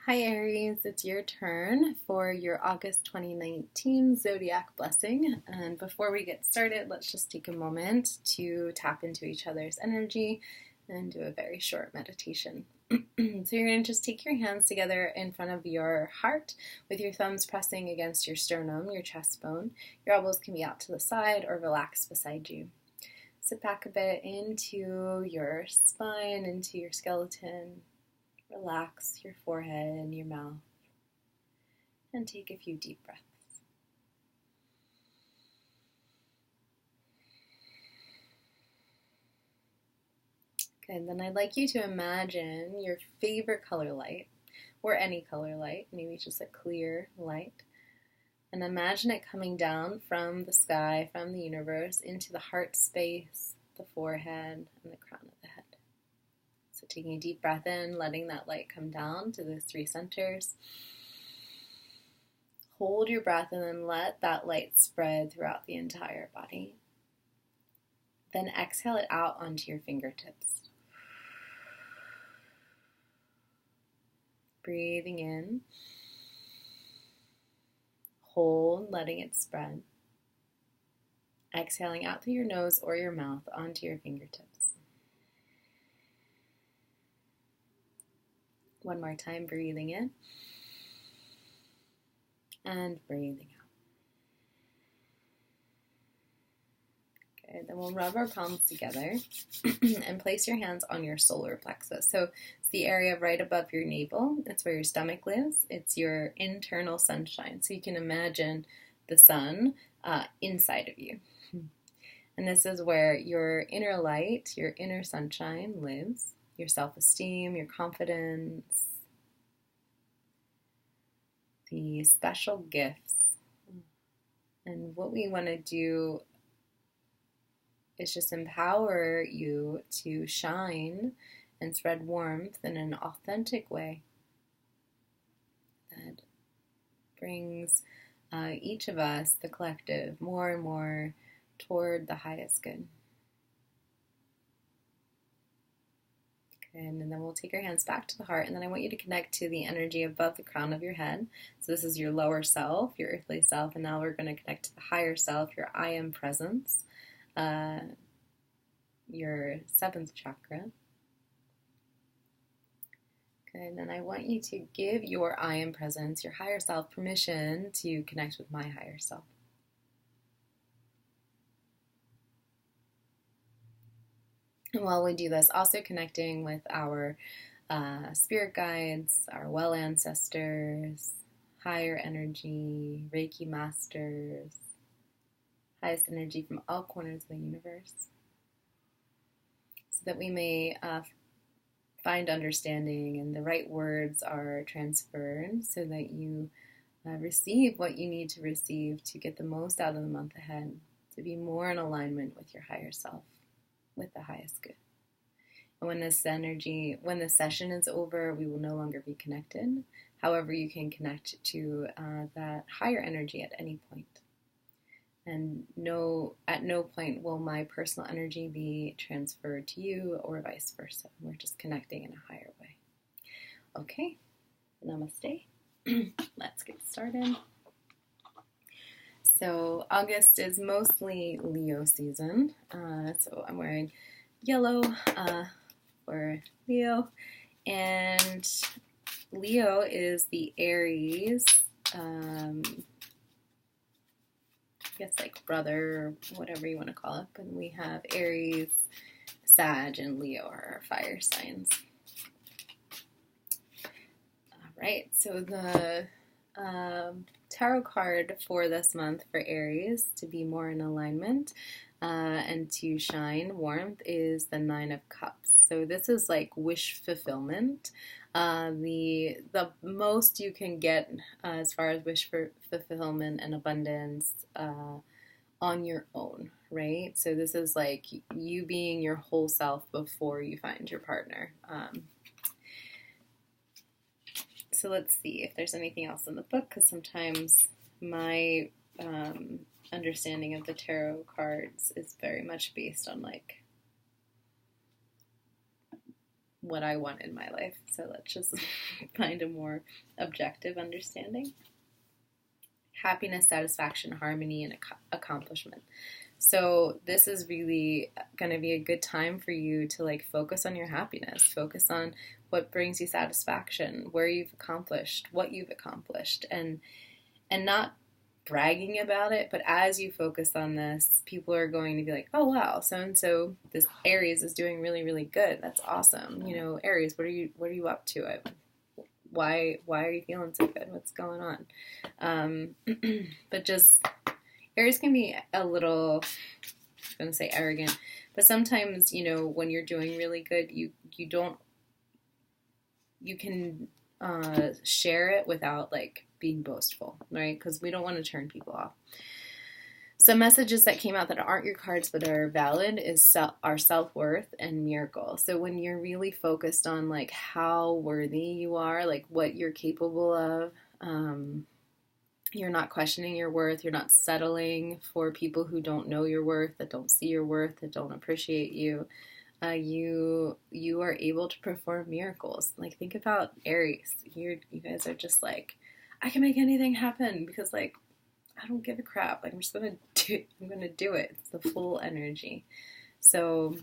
Hi Aries, it's your turn for your August 2019 Zodiac blessing. And before we get started, let's just take a moment to tap into each other's energy and do a very short meditation. So you're going to just take your hands together in front of your heart with your thumbs pressing against your sternum, your chest bone. Your elbows can be out to the side or relaxed beside you. Sit back a bit into your spine, into your skeleton. Relax your forehead and your mouth, and take a few deep breaths. Good, then I'd like you to imagine your favorite color light, or any color light, maybe just a clear light, and imagine it coming down from the sky, from the universe, into the heart space, the forehead, and the crown of the head. So taking a deep breath in, letting that light come down to those three centers. Hold your breath and then let that light spread throughout the entire body. Then exhale it out onto your fingertips. Breathing in. Hold, letting it spread. Exhaling out through your nose or your mouth onto your fingertips. One more time, breathing in and breathing out. Okay, then we'll rub our palms together and place your hands on your solar plexus. So it's the area right above your navel. It's where your stomach lives. It's your internal sunshine. So you can imagine the sun inside of you. And this is where your inner light, your inner sunshine lives. Your self-esteem, your confidence, the special gifts. And what we want to do is just empower you to shine and spread warmth in an authentic way that brings each of us, the collective, more and more toward the highest good. And then we'll take our hands back to the heart, and then I want you to connect to the energy above the crown of your head. So this is your lower self, your earthly self, and now we're going to connect to the higher self, your I am presence, your seventh chakra. Good, and I want you to give your I am presence, your higher self, permission to connect with my higher self. And while we do this, also connecting with our spirit guides, our well ancestors, higher energy, Reiki masters, highest energy from all corners of the universe, so that we may find understanding and the right words are transferred so that you receive what you need to receive to get the most out of the month ahead, to be more in alignment with your higher self, with the highest good. And when this session is over, we will no longer be connected. However, you can connect to that higher energy at any point. And at no point will my personal energy be transferred to you or vice versa. We're just connecting in a higher way. Okay, namaste. Let's get started. So August is mostly Leo season. So I'm wearing yellow for Leo. And Leo is the Aries, I guess like brother, or whatever you want to call it. And we have Aries, Sag, and Leo are our fire signs. All right, so the tarot card for this month for Aries to be more in alignment and to shine warmth is the Nine of Cups. So this is like wish fulfillment. The most you can get as far as wish for fulfillment and abundance on your own, right? So this is like you being your whole self before you find your partner. So let's see if there's anything else in the book, because sometimes my understanding of the tarot cards is very much based on like what I want in my life. So let's just find a more objective understanding. Happiness, satisfaction, harmony, and accomplishment. So this is really going to be a good time for you to like focus on your happiness, focus on what brings you satisfaction, where you've accomplished, what you've accomplished, and not bragging about it, but as you focus on this, people are going to be like, oh wow, so and so, this Aries is doing really, really good. That's awesome. You know, Aries, what are you up to? Why are you feeling so good? What's going on? But just Aries can be a little, I'm going to say arrogant, but sometimes, you know, when you're doing really good, you can share it without like being boastful, right? Because we don't want to turn people off. Some messages that came out that aren't your cards but are valid is our self-worth and miracle. So when you're really focused on like how worthy you are, like what you're capable of, you're not questioning your worth, you're not settling for people who don't know your worth, that don't see your worth, that don't appreciate you. You are able to perform miracles. Like think about Aries. You guys are just like, I can make anything happen because like I don't give a crap. Like I'm gonna do it. It's the full energy. So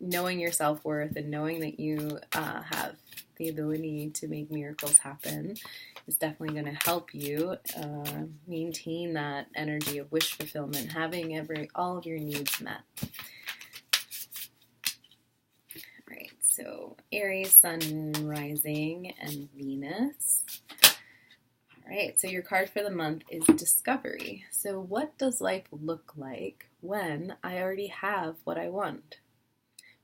knowing your self-worth and knowing that you have the ability to make miracles happen is definitely going to help you maintain that energy of wish fulfillment, having all of your needs met. Right, so Aries, Sun, Moon, Rising, and Venus. All right, so your card for the month is Discovery. So what does life look like when I already have what I want?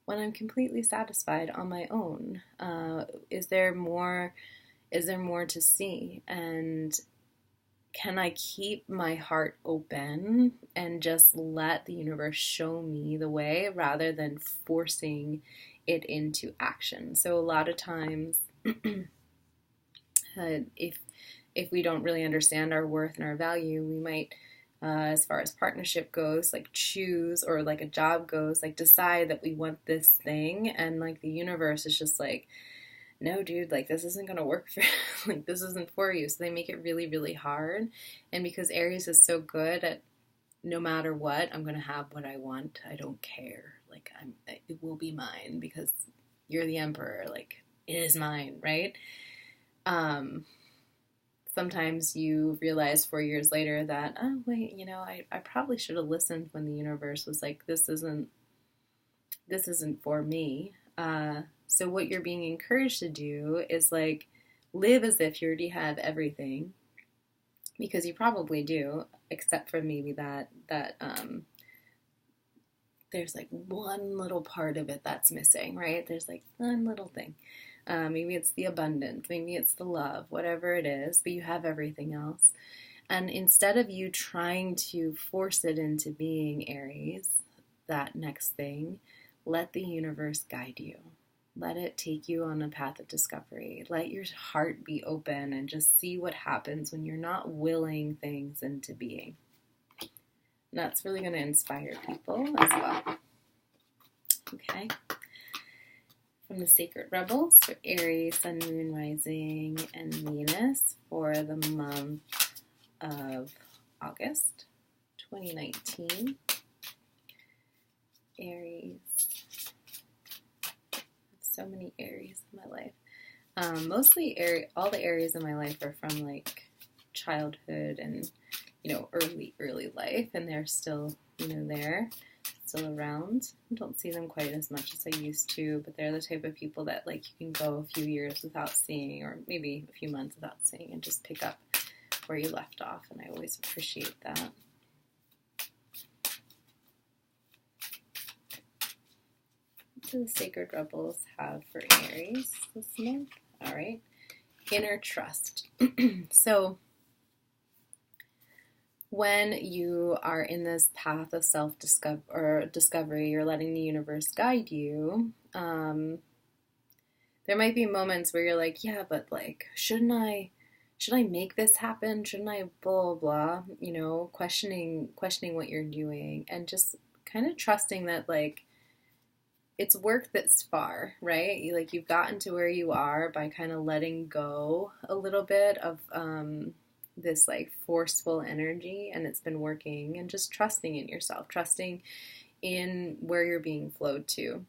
When I'm completely satisfied on my own? Is there more to see? And can I keep my heart open and just let the universe show me the way rather than forcing it into action? So a lot of times, if we don't really understand our worth and our value, we might, as far as partnership goes, like choose, or like a job goes, like decide that we want this thing, and like the universe is just like, no, dude, like this isn't gonna work for like this isn't for you. So they make it really, really hard. And because Aries is so good at no matter what, I'm gonna have what I want. I don't care. Like it will be mine because you're the emperor. Like it is mine, right? Sometimes you realize 4 years later that, oh wait, you know, I probably should have listened when the universe was like, this isn't for me. So what you're being encouraged to do is like live as if you already have everything, because you probably do, except for maybe that there's like one little part of it that's missing, right? There's like one little thing. Maybe it's the abundance, maybe it's the love, whatever it is, but you have everything else. And instead of you trying to force it into being, Aries, that next thing, let the universe guide you. Let it take you on a path of discovery. Let your heart be open and just see what happens when you're not willing things into being. And that's really going to inspire people as well. Okay. From the Sacred Rebels for Aries, Sun, Moon, Rising, and Venus for the month of August 2019. Aries. So many Aries in my life. Mostly all the Aries in my life are from like childhood and, you know, early life, and they're still, you know, there, still around. I don't see them quite as much as I used to, but they're the type of people that like you can go a few years without seeing, or maybe a few months without seeing, and just pick up where you left off, and I always appreciate that. What do the Sacred Rebels have for Aries this month? All right. Inner trust. So when you are in this path of discovery, you're letting the universe guide you. There might be moments where you're like, yeah, but like, should I make this happen? Shouldn't I blah, blah, you know, questioning what you're doing, and just kind of trusting that like, it's work that's far, right? Like you've gotten to where you are by kind of letting go a little bit of this like forceful energy, and it's been working, and just trusting in yourself, trusting in where you're being flowed to,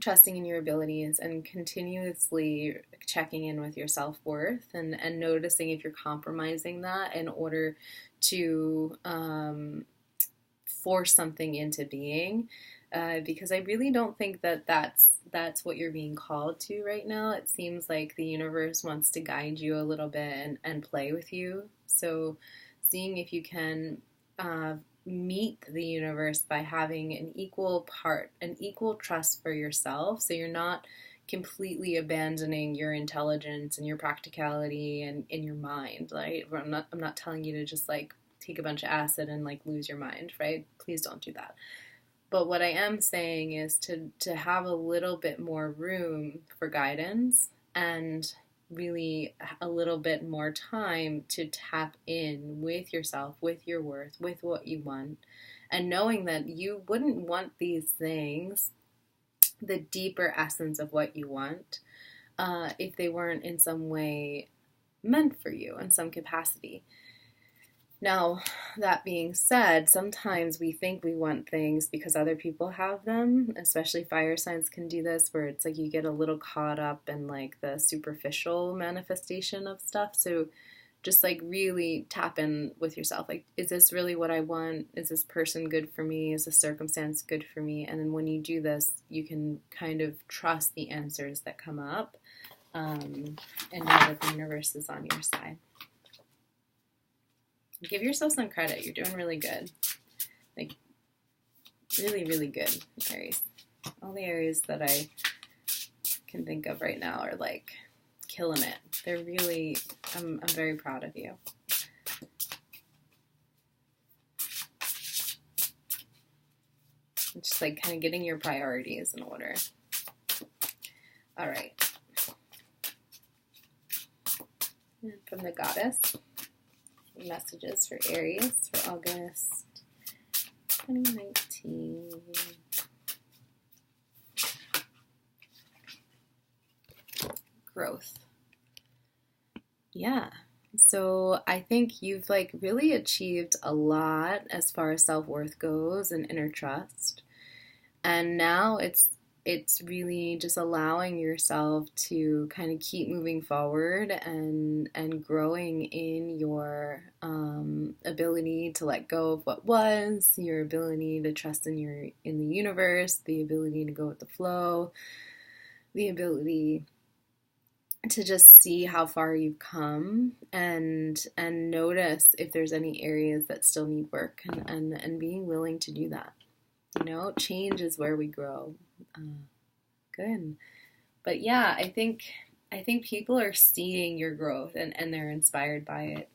trusting in your abilities, and continuously checking in with your self-worth, and noticing if you're compromising that in order to force something into being, because I really don't think that that's what you're being called to right now. It seems like the universe wants to guide you a little bit and play with you. So seeing if you can meet the universe by having an equal trust for yourself, so you're not completely abandoning your intelligence and your practicality and in your mind, right? I'm not telling you to just like take a bunch of acid and like lose your mind, right? Please don't do that. But what I am saying is to have a little bit more room for guidance, and really a little bit more time to tap in with yourself, with your worth, with what you want, and knowing that you wouldn't want these things, the deeper essence of what you want, if they weren't in some way meant for you in some capacity. Now, that being said, sometimes we think we want things because other people have them, especially fire signs can do this, where it's like you get a little caught up in like the superficial manifestation of stuff. So just like really tap in with yourself. Like, is this really what I want? Is this person good for me? Is this circumstance good for me? And then when you do this, you can kind of trust the answers that come up, and know that the universe is on your side. Give yourself some credit. You're doing really good. Like, really, really good, Aries. All the Aries that I can think of right now are, like, killing it. They're really, I'm very proud of you. Just, like, kind of getting your priorities in order. All right. And from the goddess, messages for Aries for August 2019. Growth. Yeah. So I think you've like really achieved a lot as far as self-worth goes and inner trust. And now it's really just allowing yourself to kind of keep moving forward and growing in your ability to let go of what was, your ability to trust in the universe, the ability to go with the flow, the ability to just see how far you've come, and notice if there's any areas that still need work, and being willing to do that. You know, change is where we grow. Good. But yeah, I think people are seeing your growth, and they're inspired by it,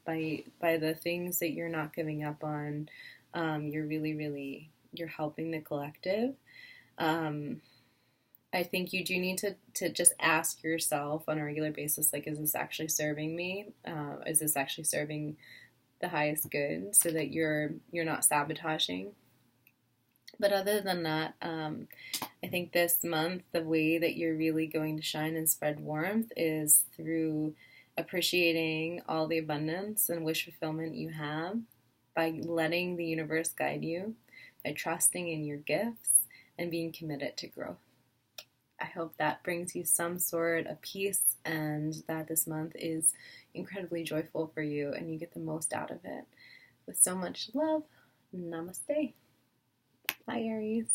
by the things that you're not giving up on. You're really, you're helping the collective. I think you do need to just ask yourself on a regular basis, like, is this actually serving me? Is this actually serving the highest good, so that you're not sabotaging? But other than that, I think this month, the way that you're really going to shine and spread warmth is through appreciating all the abundance and wish fulfillment you have, by letting the universe guide you, by trusting in your gifts, and being committed to growth. I hope that brings you some sort of peace, and that this month is incredibly joyful for you and you get the most out of it. With so much love, namaste. Bye, Aries.